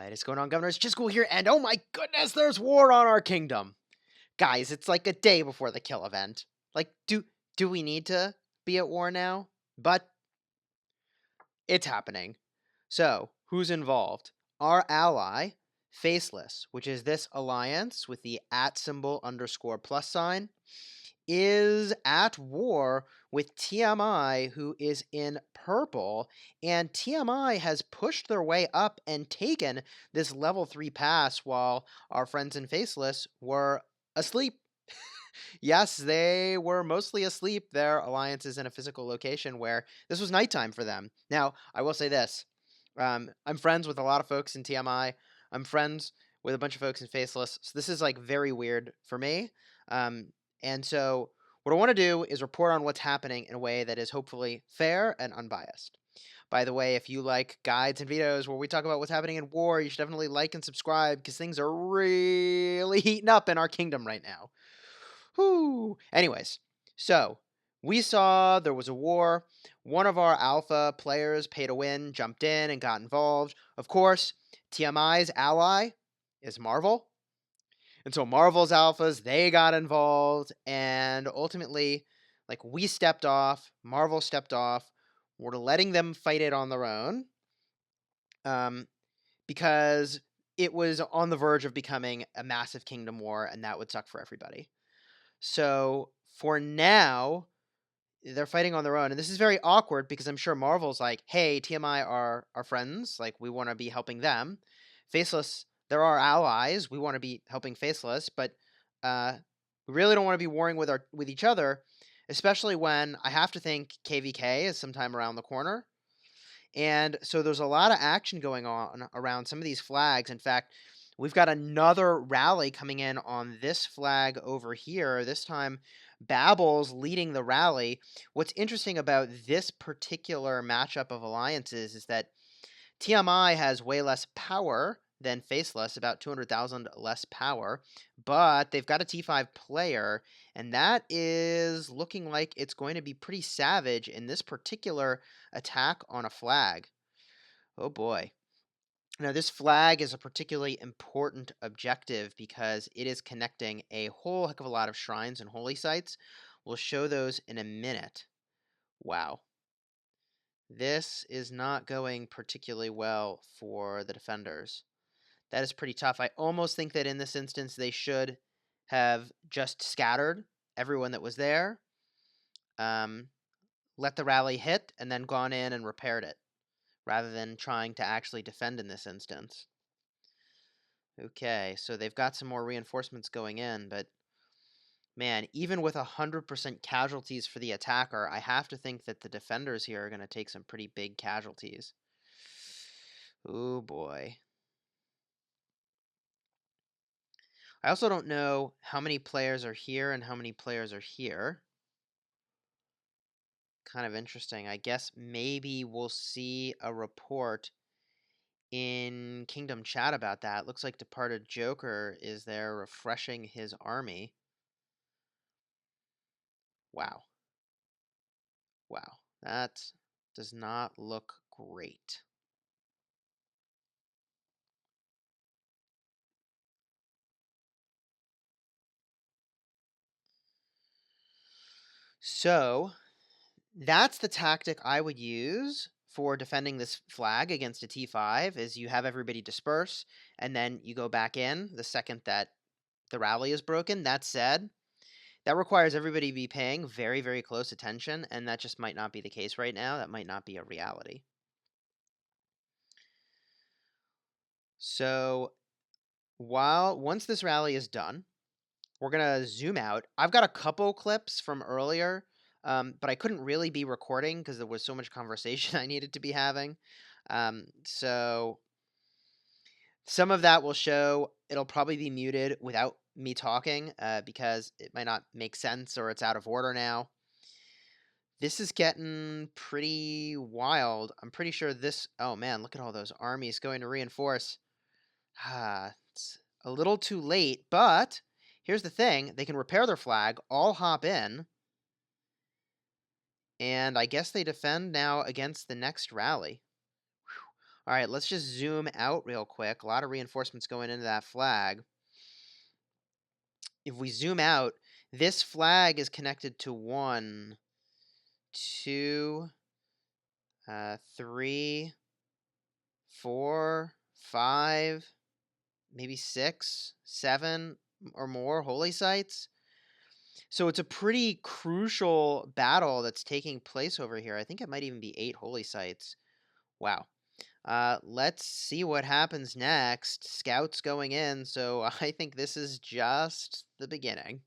What is going on, Governors? Chisgule here, and oh my goodness, there's war on our kingdom. Guys, it's like a day before the kill event. Like, do we need to be at war now? But it's happening. So, who's involved? Our ally, Faceless, which is this alliance with the @_ is at war with TMI, who is in purple, and TMI has pushed their way up and taken this level 3 pass while our friends in Faceless were asleep. Yes, they were mostly asleep. Their alliance is in a physical location where this was nighttime for them. Now, I will say this. I'm friends with a lot of folks in TMI. I'm friends with a bunch of folks in Faceless. So this is like very weird for me. And so what I want to do is report on what's happening in a way that is hopefully fair and unbiased. By the way, if you like guides and videos where we talk about what's happening in war, you should definitely like and subscribe because things are really heating up in our kingdom right now. Whew. Anyways, so we saw there was a war. One of our alpha players, pay to win, jumped in and got involved. Of course, TMI's ally is Marvel. And so Marvel's alphas, they got involved, and ultimately, like, we stepped off, Marvel stepped off, we're letting them fight it on their own, because it was on the verge of becoming a massive kingdom war, and that would suck for everybody. So for now, they're fighting on their own, and this is very awkward because I'm sure Marvel's like, hey, TMI are our friends, like, we want to be helping them. Faceless, they're our allies, we want to be helping Faceless, but we really don't want to be warring with each other, especially when I have to think KVK is sometime around the corner. And so there's a lot of action going on around some of these flags. In fact, we've got another rally coming in on this flag over here. This time, Babble's leading the rally. What's interesting about this particular matchup of alliances is that TMI has way less power than Faceless, about 200,000 less power, but they've got a T5 player, and that is looking like it's going to be pretty savage in this particular attack on a flag. Oh boy. Now, this flag is a particularly important objective because it is connecting a whole heck of a lot of shrines and holy sites. We'll show those in a minute. Wow. This is not going particularly well for the defenders. That is pretty tough. I almost think that in this instance, they should have just scattered everyone that was there, let the rally hit, and then gone in and repaired it, rather than trying to actually defend in this instance. Okay, so they've got some more reinforcements going in, but man, even with 100% casualties for the attacker, I have to think that the defenders here are going to take some pretty big casualties. Oh boy. I also don't know how many players are here and how many players are here. Kind of interesting. I guess maybe we'll see a report in Kingdom Chat about that. Looks like Departed Joker is there refreshing his army. Wow. Wow. That does not look great. So, that's the tactic I would use for defending this flag against a T5, is you have everybody disperse, and then you go back in the second that the rally is broken. That said, that requires everybody to be paying very, very close attention, and that just might not be the case right now. That might not be a reality. So, once this rally is done, we're going to zoom out. I've got a couple clips from earlier, but I couldn't really be recording because there was so much conversation I needed to be having. So some of that will show. It'll probably be muted without me talking because it might not make sense or it's out of order now. This is getting pretty wild. I'm pretty sure this... Oh, man, look at all those armies going to reinforce. It's a little too late, but here's the thing. They can repair their flag, all hop in, and I guess they defend now against the next rally. Whew. All right, let's just zoom out real quick. A lot of reinforcements going into that flag. If we zoom out, this flag is connected to 1, 2, 3, 4, 5, maybe 6, 7 or more holy sites. So it's a pretty crucial battle that's taking place over here. I think it might even be 8 holy sites. Wow. Let's see what happens next. Scouts going in, so I think this is just the beginning.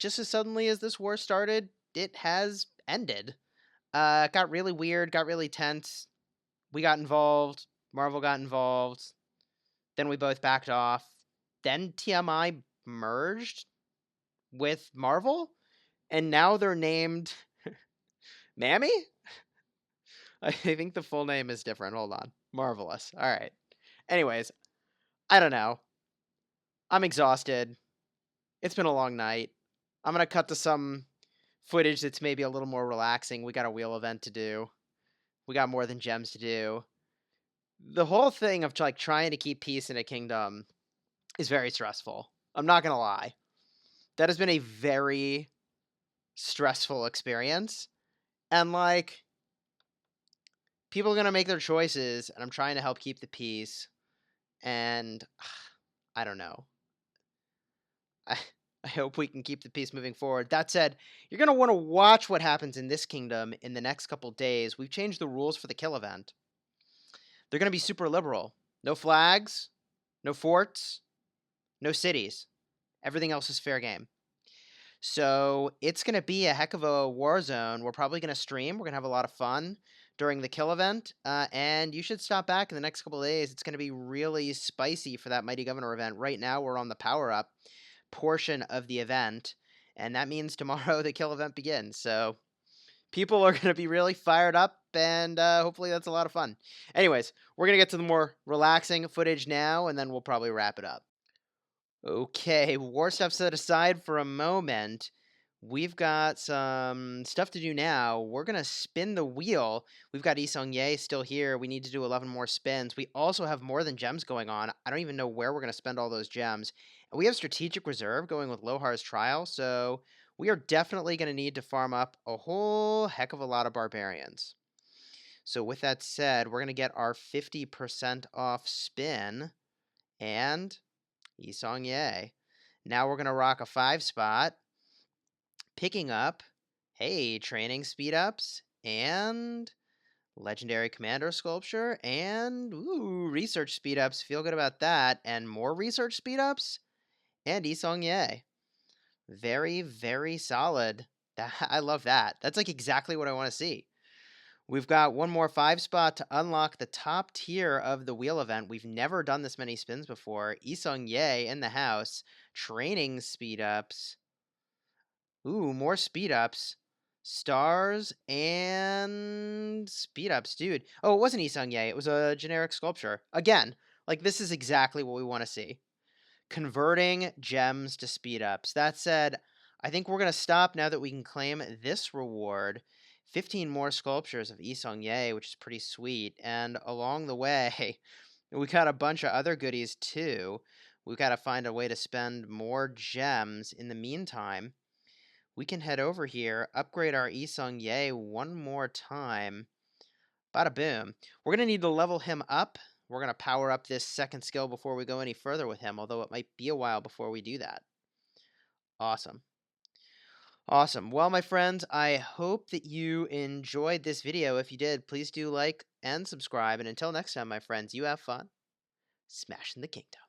just as suddenly as this war started, it has ended. It got really weird, got really tense. We got involved. Marvel got involved. Then we both backed off. Then TMI merged with Marvel, and now they're named Mammy? I think the full name is different. Hold on. Marvelous. All right. Anyways, I don't know. I'm exhausted. It's been a long night. I'm going to cut to some footage that's maybe a little more relaxing. We got a wheel event to do. We got more than gems to do. The whole thing of like trying to keep peace in a kingdom is very stressful. I'm not going to lie. That has been a very stressful experience. And like people are going to make their choices, and I'm trying to help keep the peace. And I don't know. I hope we can keep the peace moving forward. That said, you're going to want to watch what happens in this kingdom in the next couple days. We've changed the rules for the kill event. They're going to be super liberal. No flags, no forts, no cities. Everything else is fair game. So it's going to be a heck of a war zone. We're probably going to stream. We're going to have a lot of fun during the kill event. And you should stop back in the next couple of days. It's going to be really spicy for that Mighty Governor event. Right now, we're on the power-up portion of the event, and that means tomorrow the kill event begins. So people are going to be really fired up, and hopefully that's a lot of fun. Anyways, we're going to get to the more relaxing footage now, and then we'll probably wrap it up. Okay, war stuff set aside for a moment. We've got some stuff to do now. We're going to spin the wheel. We've got Lee Seong-jae still here. We need to do 11 more spins. We also have more than gems going on. I don't even know where we're going to spend all those gems. And we have Strategic Reserve going with Lohar's Trial, so we are definitely going to need to farm up a whole heck of a lot of Barbarians. So with that said, we're going to get our 50% off spin and Lee Seong-jae. Now we're going to rock a 5 spot. Picking up, hey, training speed ups and legendary commander sculpture and research speed ups. Feel good about that. And more research speed ups and Lee Seong-jae. Very, very solid. I love that. That's like exactly what I want to see. We've got one more 5 spot to unlock the top tier of the wheel event. We've never done this many spins before. Lee Seong-jae in the house. Training speed ups. Ooh, more speed ups. Stars and speed ups, dude. Oh, it wasn't Lee Seong-jae. It was a generic sculpture. Again, like this is exactly what we want to see. Converting gems to speed ups. That said, I think we're going to stop now that we can claim this reward. 15 more sculptures of Lee Seong-jae, which is pretty sweet. And along the way, we got a bunch of other goodies too. We've got to find a way to spend more gems. In the meantime, we can head over here, upgrade our Lee Seong-jae one more time. Bada boom. We're going to need to level him up. We're going to power up this second skill before we go any further with him, although it might be a while before we do that. Awesome. Awesome. Well, my friends, I hope that you enjoyed this video. If you did, please do like and subscribe. And until next time, my friends, you have fun smashing the kingdom.